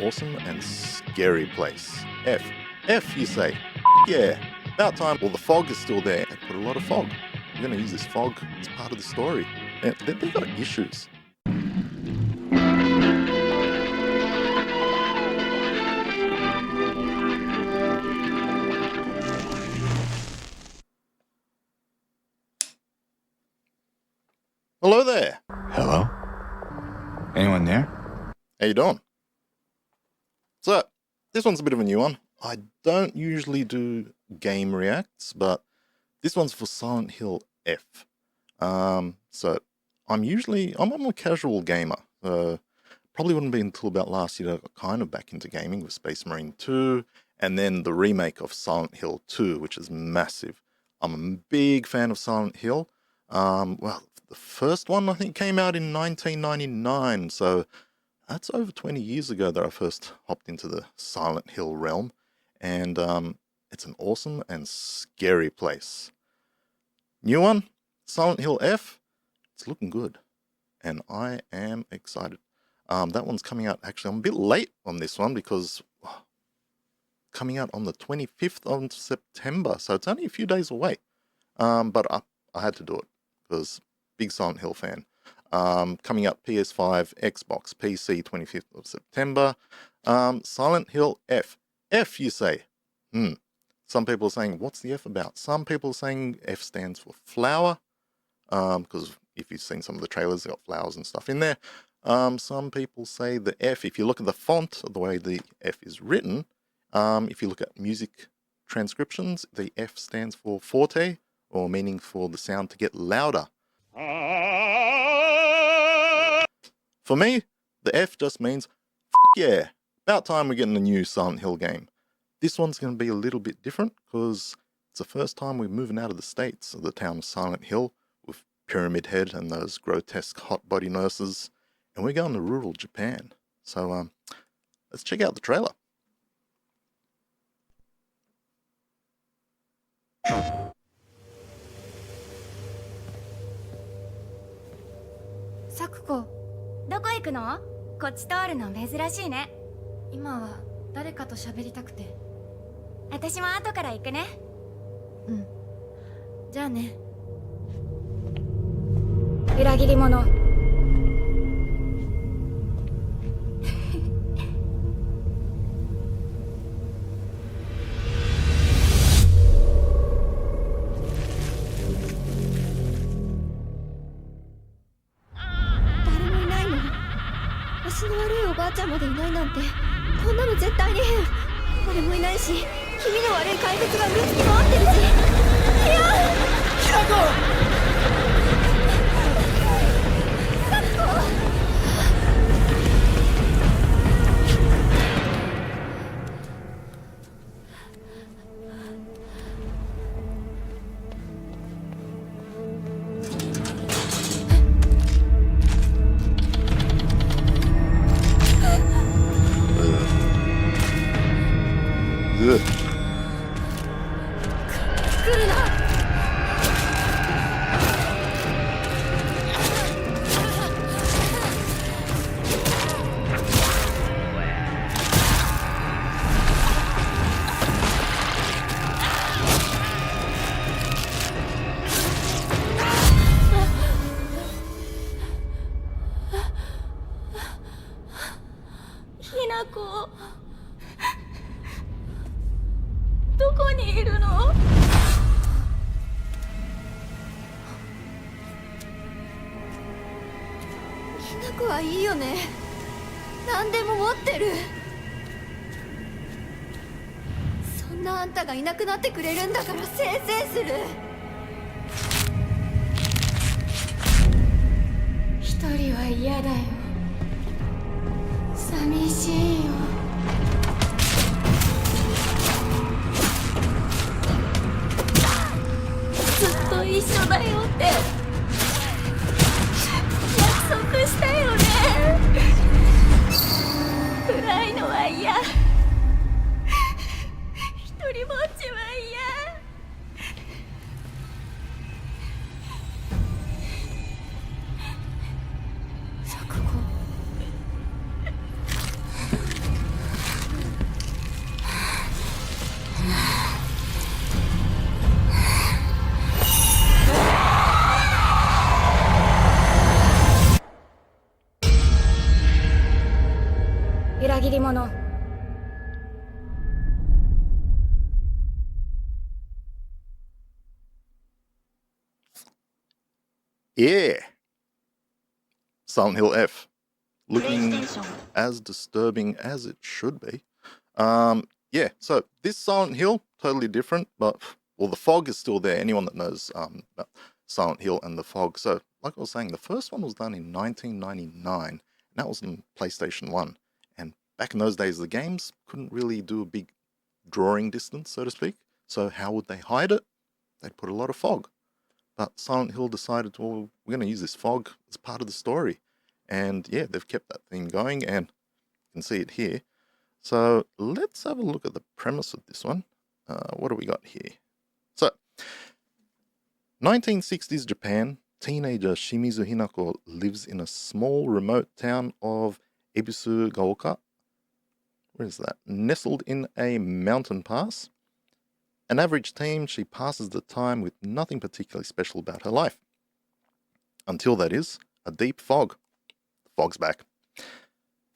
awesome and scary place. F. F, you say? Yeah. About time. Well, the fog is still there. They put a lot of fog. We're going to use this fog as part of the story. They've got issues. Hello there. Hello? Anyone there? How you doing? So, this one's a bit of a new one. I don't usually do game reacts, but this one's for Silent Hill F. So I'm a more casual gamer. Probably wouldn't be until about last year that I got kind of back into gaming with Space Marine 2, and then the remake of Silent Hill 2, which is massive. I'm a big fan of Silent Hill. Well, the first one I think came out in 1999, so that's over 20 years ago that I first hopped into the Silent Hill realm, and it's an awesome and scary place. New one, Silent Hill F, it's looking good, and I am excited. That one's coming out, actually, I'm a bit late on this one because coming out on the 25th of September, so it's only a few days away. But I had to do it because big Silent Hill fan. Coming out PS5, Xbox, PC, 25th of September. Silent Hill F. F, you say? Some people are saying, what's the F about? Some people are saying F stands for flower, because if you've seen some of the trailers, they've got flowers and stuff in there. Some people say the F, if you look at the font, the way the F is written, if you look at music transcriptions, the F stands for forte, or meaning for the sound to get louder. For me, the F just means, yeah, about time we're getting a new Silent Hill game. This one's going to be a little bit different because it's the first time we're moving out of the States, of the town of Silent Hill, with Pyramid Head and those grotesque hot body nurses, and we're going to rural Japan. So let's check out the trailer. Sakuko, どこ行くの？こっち通るの珍しいね。今は誰かと喋りたくて。私も後から行くね。うん。じゃあね。裏切り者。足の悪いおばあちゃんまでいないなんて、こんなの絶対に変。俺もいないし、気味の悪い怪物がうろつき回ってるし。いや、ひらこ。来るな。ひなこ。どこにいるの？ひなこはいいよね。何でも持ってる。そんなあんたがいなくなってくれるんだからせいせいする。一人は嫌だよ。寂しいよ。ずっと一緒だよって約束したよね。暗いのは嫌。一人ぼっちは嫌。サクコ。裏切り者。 Yeah. Silent Hill F. Looking as disturbing as it should be. Yeah, so this Silent Hill, totally different, but, well, the fog is still there. Anyone that knows about Silent Hill and the fog. So, like I was saying, the first one was done in 1999, and that was on PlayStation 1. And back in those days, the games couldn't really do a big drawing distance, so to speak. So how would they hide it? They'd put a lot of fog. But Silent Hill decided, well, we're going to use this fog as part of the story. And yeah, they've kept that theme going, and you can see it here. So let's have a look at the premise of this one. What do we got here? So, 1960s Japan, teenager Shimizu Hinako lives in a small remote town of Ʀᴏᴏᴍ. Where is that? Nestled in a mountain pass. An average teen, she passes the time with nothing particularly special about her life. Until, that is, a deep fog. The fog's back.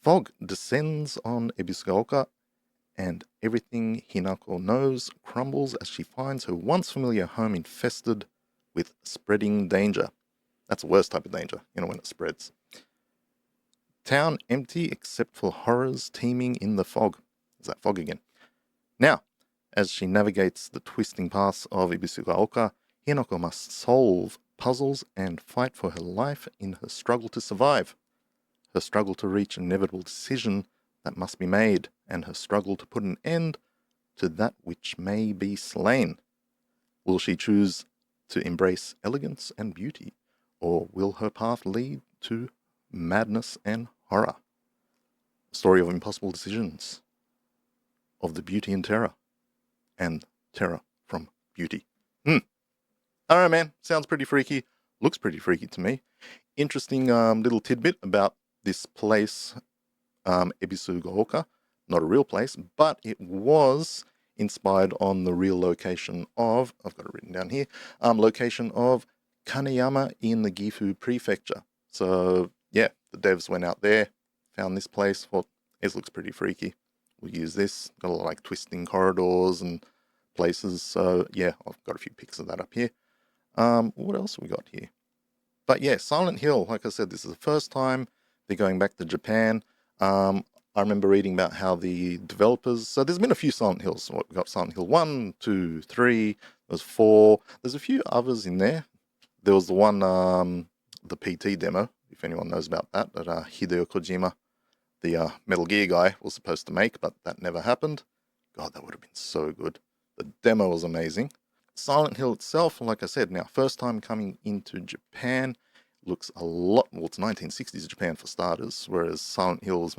Fog descends on Ʀᴏᴏᴍ, and everything Hinako knows crumbles as she finds her once familiar home infested with spreading danger. That's the worst type of danger, when it spreads. Town empty except for horrors teeming in the fog. There's that fog again. Now, as she navigates the twisting paths of Ʀᴏᴏᴍ, Hinako must solve puzzles and fight for her life in her struggle to survive. Her struggle to reach an inevitable decision that must be made, and her struggle to put an end to that which may be slain. Will she choose to embrace elegance and beauty, or will her path lead to madness and horror? A story of impossible decisions, of the beauty and terror, and terror from beauty. I don't know, man. Sounds pretty freaky. Looks pretty freaky to me. Interesting little tidbit about this place, Ʀᴏᴏᴍ. Not a real place, but it was inspired on the real location of, I've got it written down here, location of Kaneyama in the Gifu prefecture. So yeah, the devs went out there, found this place, thought, this looks pretty freaky. We'll use this. Got a lot of like twisting corridors and places. So yeah, I've got a few pics of that up here. What else we got here? But yeah, Silent Hill, like I said, this is the first time they're going back to Japan. I remember reading about how the developers, so there's been a few Silent Hills. We've got Silent Hill 1, 2, 3, there's 4. There's a few others in there. There was the one, the PT demo, if anyone knows about that Hideo Kojima, the Metal Gear guy, was supposed to make, but that never happened. God, that would have been so good. The demo was amazing. Silent Hill itself, like I said, now first time coming into Japan, looks a lot, well, it's 1960s Japan for starters, whereas Silent Hill was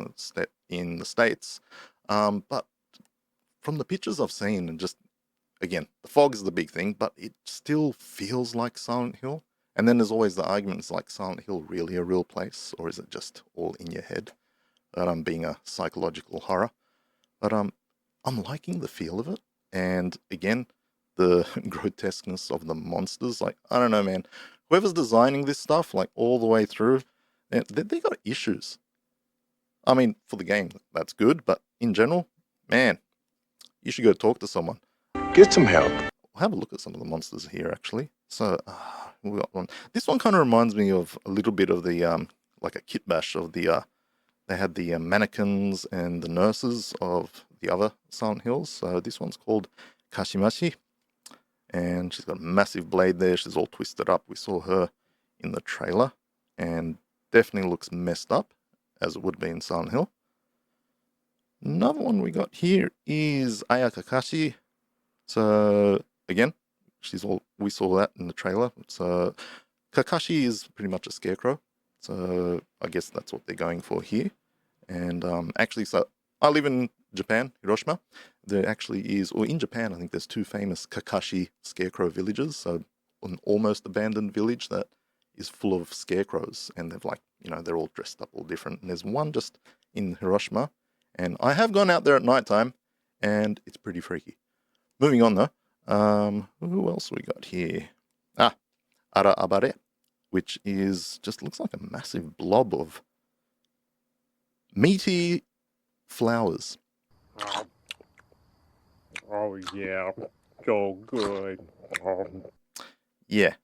in the States. But from the pictures I've seen, and just, again, the fog is the big thing, but it still feels like Silent Hill. And then there's always the argument, is like Silent Hill really a real place, or is it just all in your head? Being a psychological horror. But I'm liking the feel of it. And again, the grotesqueness of the monsters. Like, I don't know, man. Whoever's designing this stuff, like all the way through, they got issues. I mean, for the game, that's good. But in general, man, you should go talk to someone. Get some help. I'll have a look at some of the monsters here, actually. So, we got one. This one kind of reminds me of a little bit of the, like a kit bash of the, they had the mannequins and the nurses of the other Silent Hills. So this one's called Kashimashi. And she's got a massive blade there. She's all twisted up. We saw her in the trailer. And definitely looks messed up, as it would be in Silent Hill. Another one we got here is Aya Kakashi. So, again, we saw that in the trailer. So, Kakashi is pretty much a scarecrow. So, I guess that's what they're going for here. And actually, so I live in Japan, Hiroshima. There actually is, or in Japan, I think there's 2 famous Kakashi scarecrow villages. So an almost abandoned village that is full of scarecrows, and they've like, they're all dressed up all different. And there's one just in Hiroshima, and I have gone out there at nighttime, and it's pretty freaky. Moving on though, who else we got here? Ara Abare, which is just looks like a massive blob of meaty flowers. Oh yeah, so good. Yeah,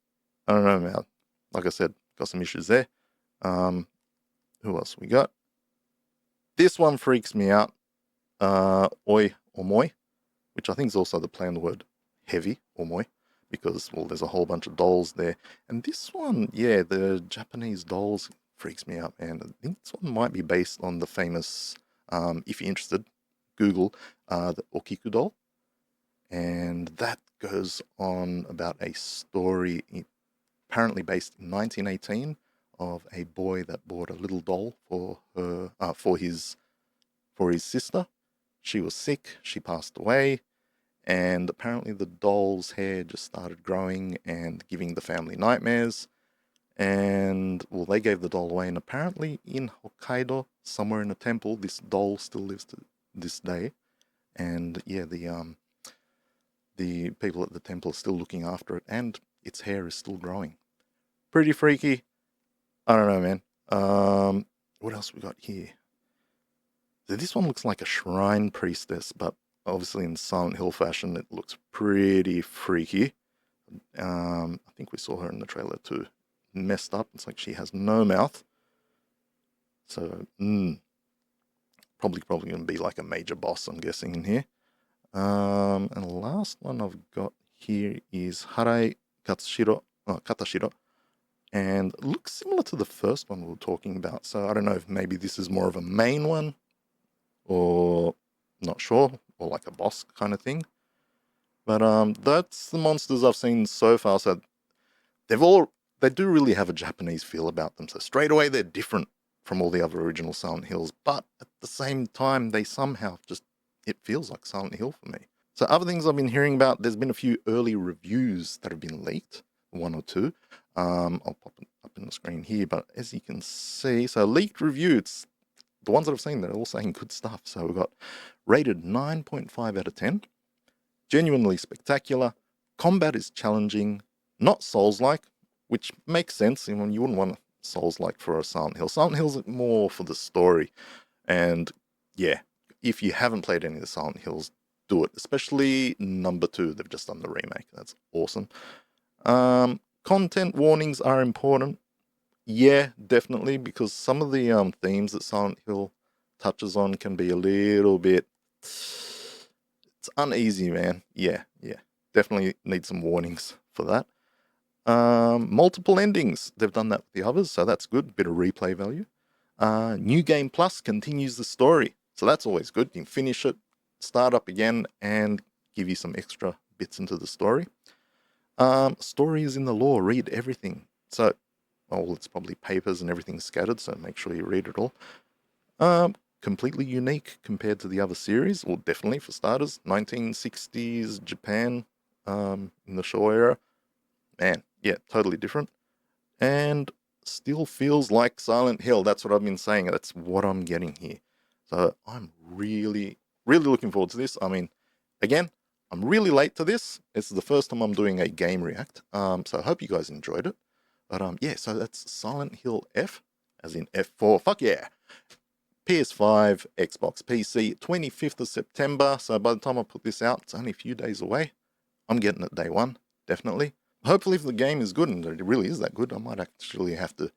I don't know, man. Like I said, got some issues there. Who else we got? This one freaks me out. Oi or moi, which I think is also the play on the word heavy or moi, because, well, there's a whole bunch of dolls there. And this one, yeah, the Japanese dolls freaks me out, man. I think this one might be based on the famous, if you're interested, Google, the Okiku doll. And that goes on about a story apparently based in 1918 of a boy that bought a little doll for his sister. She was sick, she passed away, and apparently the doll's hair just started growing and giving the family nightmares. And, well, they gave the doll away, and apparently in Hokkaido, somewhere in a temple, this doll still lives to this day. And yeah, the people at the temple are still looking after it, and its hair is still growing. Pretty freaky. I don't know, man. What else we got here? So this one looks like a shrine priestess, but obviously in Silent Hill fashion, it looks pretty freaky. I think we saw her in the trailer too. Messed up. It's like she has no mouth. So, probably going to be like a major boss, I'm guessing, in here. And the last one I've got here is Harai Katashiro. And it looks similar to the first one we were talking about. So I don't know if maybe this is more of a main one, or not sure, or like a boss kind of thing. But that's the monsters I've seen so far. So they do really have a Japanese feel about them. So straight away they're different from all the other original Silent Hills. But at the same time, they somehow it feels like Silent Hill for me. So other things I've been hearing about, there's been a few early reviews that have been leaked, one or two. I'll pop it up in the screen here, but as you can see, so leaked review, it's the ones that I've seen, they're all saying good stuff. So we've got rated 9.5 out of 10, genuinely spectacular, combat is challenging, not Souls-like, which makes sense. You wouldn't want a Souls-like for a Silent Hill. Silent Hill's more for the story, and yeah, if you haven't played any of the Silent Hills, do it, especially number 2. They've just done the remake. That's awesome. Content warnings are important. Yeah, definitely, because some of the themes that Silent Hill touches on can be a little bit... It's uneasy, man. Yeah. Definitely need some warnings for that. Multiple endings. They've done that with the others, so that's good. Bit of replay value. New Game Plus continues the story, so that's always good. You can finish it, start up again, and give you some extra bits into the story. Story is in the lore. Read everything. So, well, it's probably papers and everything scattered, so make sure you read it all. Completely unique compared to the other series. Well, definitely, for starters, 1960s Japan, in the Showa era. Man, yeah, totally different. And still feels like Silent Hill. That's what I've been saying. That's what I'm getting here. So I'm really, really looking forward to this. I mean, again, I'm really late to this. This is the first time I'm doing a game react. So I hope you guys enjoyed it. But yeah, so that's Silent Hill F, as in F4. Fuck yeah. PS5, Xbox, PC, 25th of September. So by the time I put this out, it's only a few days away. I'm getting it day one, definitely. Hopefully, if the game is good, and it really is that good, I might actually have to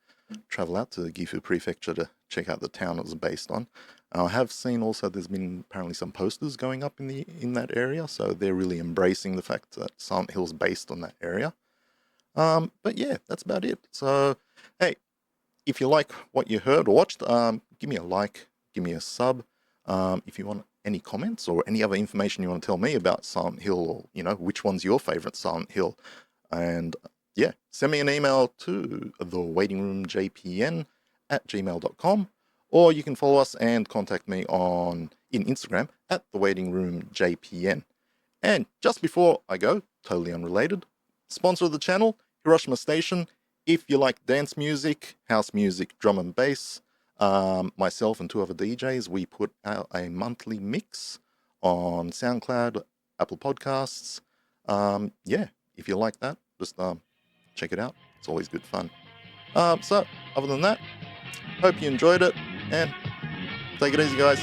travel out to Gifu Prefecture to check out the town it was based on. I have seen also there's been apparently some posters going up in that area, so they're really embracing the fact that Silent Hill is based on that area. But yeah, that's about it. So, hey, if you like what you heard or watched, give me a like, give me a sub. If you want any comments or any other information you want to tell me about Silent Hill, or, which one's your favorite Silent Hill, and yeah, send me an email to thewaitingroomjpn@gmail.com, or you can follow us and contact me in Instagram @thewaitingroomjpn. And just before I go, totally unrelated, sponsor of the channel, Hiroshima Station. If you like dance music, house music, drum and bass, myself and 2 other DJs, we put out a monthly mix on SoundCloud, Apple Podcasts. Yeah, if you like that, just check it out. It's always good fun. So, other than that, hope you enjoyed it, and take it easy, guys.